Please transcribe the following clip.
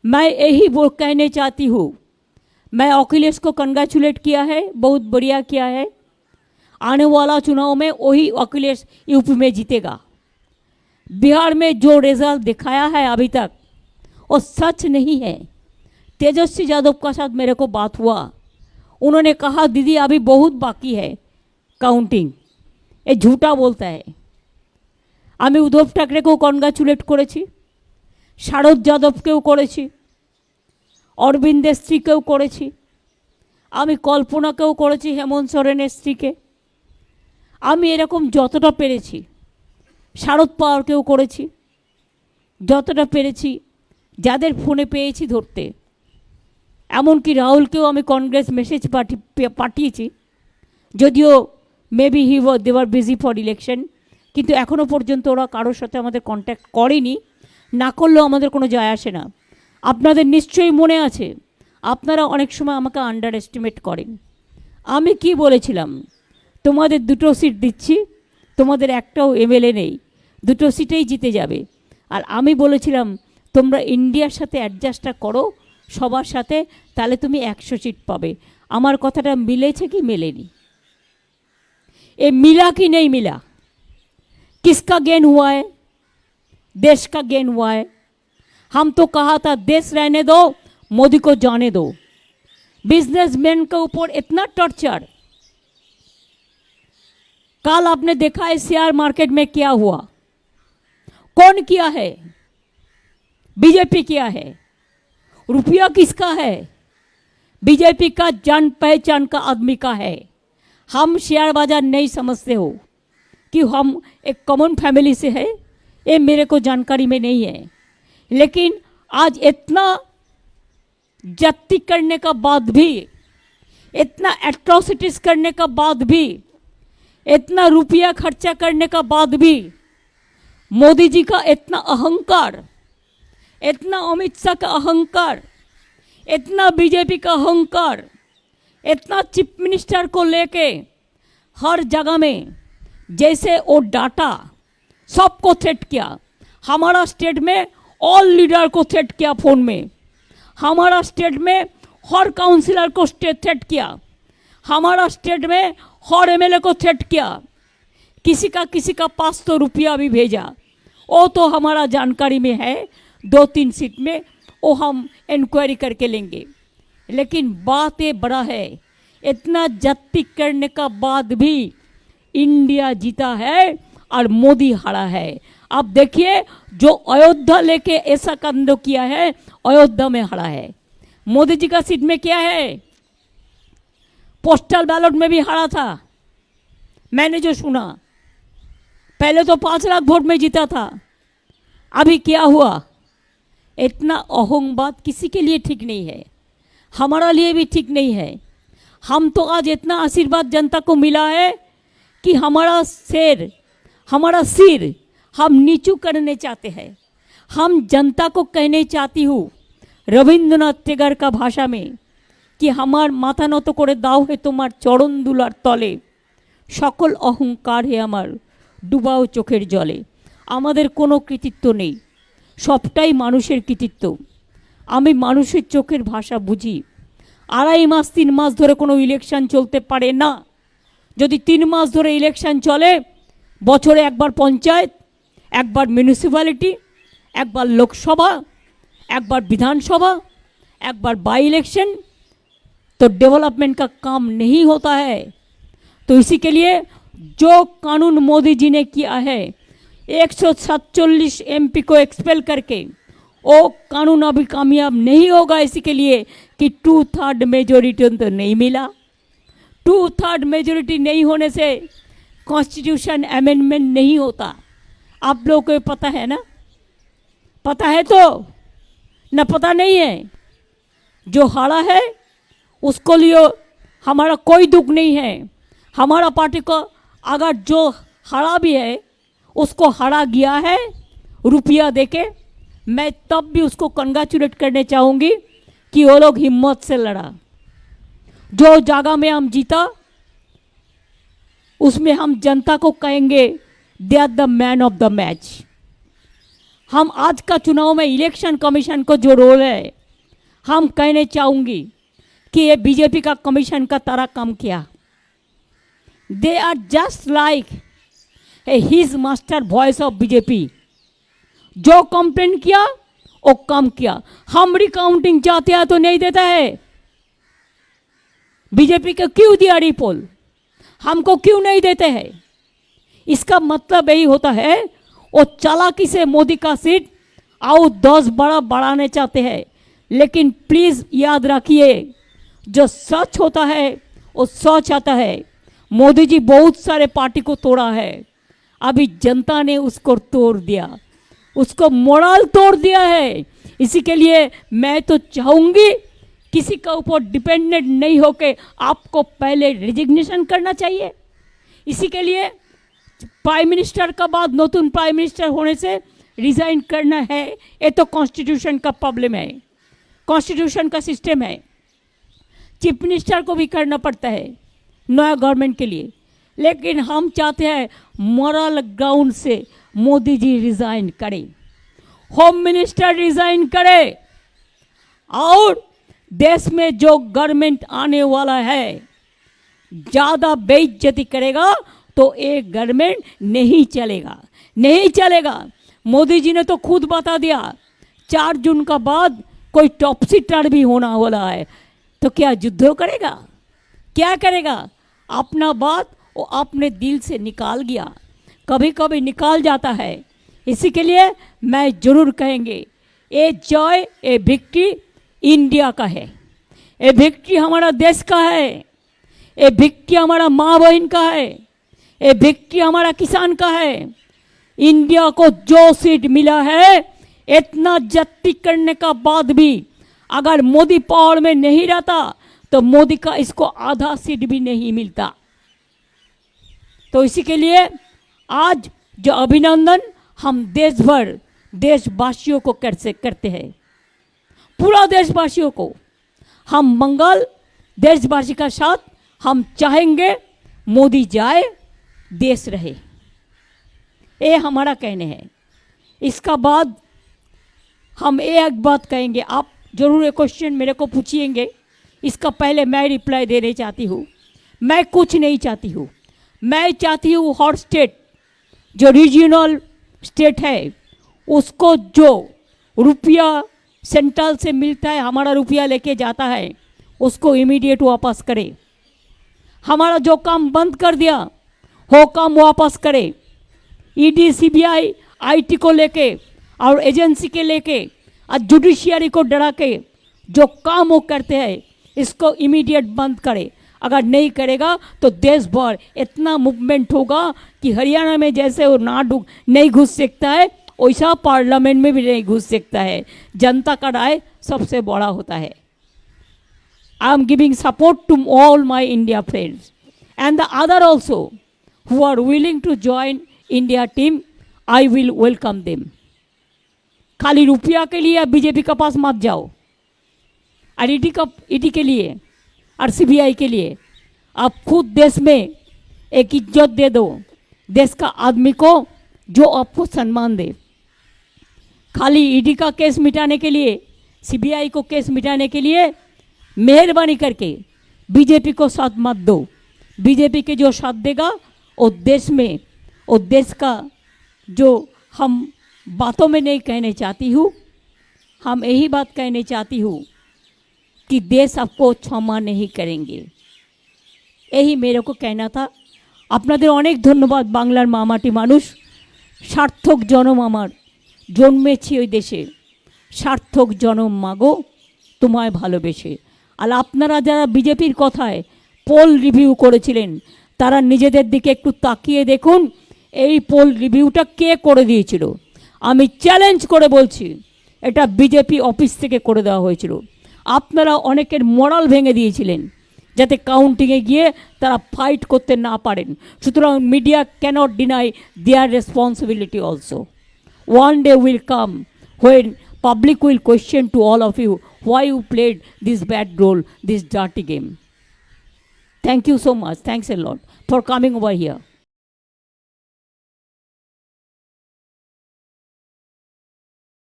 मैं यही वो कहने चाहती हूँ, मैं अखिलेश को कंग्रेचुलेट किया है, बहुत बढ़िया किया है। आने वाला चुनाव में वही अखिलेश यूपी में जीतेगा। बिहार में जो रिजल्ट दिखाया है अभी तक वो सच नहीं है। तेजस्वी यादव का साथ मेरे को बात हुआ, उन्होंने कहा दीदी अभी बहुत बाकी है काउंटिंग, ये झूठा बोलता है। আমি উদ্ধব ঠাকরেকেও কনগ্রাচুলেট করেছি, শারদ যাদবকেও করেছি, অরবিন্দের স্ত্রীকেও করেছি, আমি কল্পনাকেও করেছি, হেমন্ত সোরেনের স্ত্রীকে, আমি এরকম যতটা পেরেছি, শারদ পাওয়ারকেও করেছি, যতটা পেরেছি, যাদের ফোনে পেয়েছি ধরতে, এমনকি রাহুলকেও আমি কংগ্রেস মেসেজ পাঠিয়েছি, যদিও maybe they were busy for election, কিন্তু এখনও পর্যন্ত ওরা কারোর সাথে আমাদের কন্ট্যাক্ট করেনি, না করলেও আমাদের কোনো যায় আসে না। আপনাদের নিশ্চয়ই মনে আছে, আপনারা অনেক সময় আমাকে আন্ডার এস্টিমেট করেন। আমি কি বলেছিলাম, তোমাদের 2টো সিট দিচ্ছি, তোমাদের একটাও এমএলএ নেই, 2টো সিটেই জিতে যাবে। আর আমি বলেছিলাম তোমরা ইন্ডিয়ার সাথে অ্যাডজাস্টটা করো সবার সাথে, তাহলে তুমি 100 সিট পাবে। আমার কথাটা মিলেছে কি মেলেনি? ये मिला कि नहीं मिला? किसका गेन हुआ है? देश का गेन हुआ है। हम तो कहा था देश रहने दो, मोदी को जाने दो। बिजनेसमैन के ऊपर इतना टॉर्चर। कल आपने देखा है शेयर मार्केट में क्या हुआ, कौन किया है? बीजेपी किया है। रुपया किसका है? बीजेपी का, जान पहचान का आदमी का है। हम शेयर बाजार नहीं समझते हो कि हम एक कॉमन फैमिली से है, ये मेरे को जानकारी में नहीं है। लेकिन आज इतना जब्ती करने का बाद भी, इतना एट्रोसिटीज करने का बाद भी, इतना रुपया खर्चा करने का बाद भी, मोदी जी का इतना अहंकार, इतना अमित शाह का अहंकार, इतना बीजेपी का अहंकार, इतना चीफ मिनिस्टर को लेके हर जगह में जैसे वो डाटा सबको थ्रेट किया। हमारा स्टेट में ऑल लीडर को थ्रेट किया फोन में, हमारा स्टेट में हर काउंसिलर को थ्रेट किया, हमारा स्टेट में हर एमएलए को थ्रेट किया। किसी का पास तो रुपया भी भेजा, वो तो हमारा जानकारी में है, 2-3 सीट में वो हम इंक्वायरी करके लेंगे। लेकिन बात ये बड़ा है, इतना जब्ती करने का बाद भी इंडिया जीता है और मोदी हारा है। अब देखिए जो अयोध्या लेके ऐसा कांड किया है, अयोध्या में हारा है। मोदी जी का सीट में क्या है? पोस्टल बैलेट में भी हारा था, मैंने जो सुना। पहले तो 5 लाख वोट में जीता था, अभी क्या हुआ? इतना अहंकार किसी के लिए ठीक नहीं है, हमारा लिए भी ठीक नहीं है। हम तो आज इतना आशीर्वाद जनता को मिला है कि हमारा सिर हम नीचू करने चाहते हैं। हम जनता को कहने चाहती हूँ रविंद्रनाथ टैगोर का भाषा में कि हमार माथा নত করে দাও হে তোমার চরণ দুলার তলে, সকল অহংকার হে আমার ডুবাও চোখের জলে। আমাদের কোনো কৃতিত্ব নেই, সবটাই মানুষের কৃতিত্ব। আমি মানুষের চোখের ভাষা বুঝি। 2.5 মাস 3 মাস ধরে কোনো ইলেকশন চলতে পারে না। যদি 3 মাস ধরে ইলেকশন চলে, বছরে একবার পঞ্চায়েত, একবার মিউনিসিপ্যালিটি, একবার লোকসভা, একবার विधानसभा, একবার बाई इलेक्शन, तो डेवलपमेंट का काम नहीं होता है। तो इसी के लिए जो कानून मोदी जी ने किया है, 147 एमपी को एक्सपेल करके, वो कानून अभी कामयाब नहीं होगा। इसी के लिए कि 2/3 मेजोरिटी तो नहीं मिला। 2/3 मेजोरिटी नहीं होने से कॉन्स्टिट्यूशन अमेंडमेंट नहीं होता। आप लोगों को पता है ना? पता है तो न पता नहीं है? जो हारा है उसको लिए हमारा कोई दुख नहीं है। हमारा पार्टी को अगर जो हारा भी है उसको हारा गया है रुपया देके, मैं तब भी उसको कंग्रेचुलेट करने चाहूँगी कि वो लोग हिम्मत से लड़ा। जो जगह में हम जीता उसमें हम जनता को कहेंगे they are the man of the match. हम आज का चुनाव में इलेक्शन कमीशन को जो रोल है, हम कहने चाहूँगी कि ये बीजेपी का कमीशन का तरह काम किया। They are just like his master voice of BJP. जो कंप्लेन किया वो कम किया। हम रिकाउंटिंग चाहते हैं तो नहीं देता है। बीजेपी को क्यों दिया रिपोल, हमको क्यों नहीं देते हैं? इसका मतलब यही होता है वो चालाकी से मोदी का सीट और 10 बड़ा बढ़ाने चाहते हैं। लेकिन प्लीज याद रखिए, जो सच होता है वो सच आता है। मोदी जी बहुत सारे पार्टी को तोड़ा है, अभी जनता ने उसको तोड़ दिया, उसको मोरल तोड़ दिया है। इसी के लिए मैं तो चाहूंगी किसी का ऊपर डिपेंडेंट नहीं होके आपको पहले रिजिग्नेशन करना चाहिए। इसी के लिए प्राइम मिनिस्टर का बाद नतून प्राइम मिनिस्टर होने से रिजाइन करना है। ये तो कॉन्स्टिट्यूशन का प्रॉब्लम है, कॉन्स्टिट्यूशन का सिस्टम है। चीफ मिनिस्टर को भी करना पड़ता है नया गवर्नमेंट के लिए। लेकिन हम चाहते हैं मोरल ग्राउंड से मोदी जी रिजाइन करें, होम मिनिस्टर रिजाइन करे, और देश में जो गवर्नमेंट आने वाला है ज़्यादा बेइज्जती करेगा तो एक गवर्नमेंट नहीं चलेगा, नहीं चलेगा। मोदी जी ने तो खुद बता दिया 4 जून का बाद कोई टॉपसी टर्न भी होना वाला है, तो क्या युद्ध करेगा, क्या करेगा? अपना बात वो अपने दिल से निकाल गया, कभी कभी निकाल जाता है। इसी के लिए मैं जरूर कहेंगे ये जॉय ये विक्ट्री इंडिया का है, ये विक्ट्री हमारा देश का है, ये विक्ट्री हमारा माँ बहन का है, ये विक्ट्री हमारा किसान का है। इंडिया को जो सीट मिला है, इतना जत्ती करने का बाद भी अगर मोदी पावर में नहीं रहता तो मोदी का इसको आधा सीट भी नहीं मिलता। तो इसी के लिए आज जो अभिनंदन हम देश भर देशवासियों को करते हैं, पूरा देशवासियों को हम मंगल देशवासी का साथ हम चाहेंगे मोदी जाए देश रहे, ये हमारा कहने हैं। इसका बाद हम एक बात कहेंगे, आप जरूर एक क्वेश्चन मेरे को पूछिएंगे, इसका पहले मैं रिप्लाई देने चाहती हूँ। मैं कुछ नहीं चाहती हूँ, मैं चाहती हूँ हर स्टेट जो रीजनल स्टेट है उसको जो रुपया सेंट्रल से मिलता है, हमारा रुपया लेके जाता है, उसको इमीडिएट वापस करे। हमारा जो काम बंद कर दिया वो काम वापस करे। ईडी सीबीआई आईटी को लेके और एजेंसी के लेके और जुडिशियरी को डरा के जो काम वो करते हैं इसको इमीडिएट बंद करे। अगर नहीं करेगा तो देश भर इतना मूवमेंट होगा कि हरियाणा में जैसे वो नहीं घुस सकता है वैसा पार्लियामेंट में भी नहीं घुस सकता है। जनता का राय सबसे बड़ा होता है। I am giving support to all my India friends and the other also who are willing to join India team, I will welcome them. खाली रुपया के लिए बीजेपी के पास मत जाओ, और ईडी के लिए और सीबीआई के लिए आप खुद देश में एक इज्जत दे दो, देश का आदमी को जो आपको सम्मान दे। खाली ईडी का केस मिटाने के लिए, सीबीआई को केस मिटाने के लिए मेहरबानी करके बीजेपी को साथ मत दो। बीजेपी के जो साथ देगा वो देश में, वो देश का जो हम बातों में नहीं कहने चाहती हूँ, हम यही बात कहने चाहती हूँ कि देश आपको क्षमा नहीं करेंगे। यही मेरे को कहना था। আপনাদের অনেক ধন্যবাদ। বাংলার মামাটি মানুষ, সার্থক জনম আমার, জন্মেছি ওই দেশে, সার্থক জনম মাগো তোমায় ভালোবেসে। আর আপনারা যারা বিজেপির কথায় পোল রিভিউ করেছিলেন তারা নিজেদের দিকে একটু তাকিয়ে দেখুন এই পোল রিভিউটা কে করে দিয়েছিল। আমি চ্যালেঞ্জ করে বলছি এটা বিজেপি অফিস থেকে করে দেওয়া হয়েছিল। আপনারা অনেকের মোরাল ভেঙে দিয়েছিলেন যাতে কাউন্টিংয়ে গিয়ে তারা ফাইট করতে না পারেন। সুতরাং media cannot deny their responsibility also. One day will come when public will question to all of you why you played this bad role, this dirty game. Thank you so much. Thanks a lot for coming over here.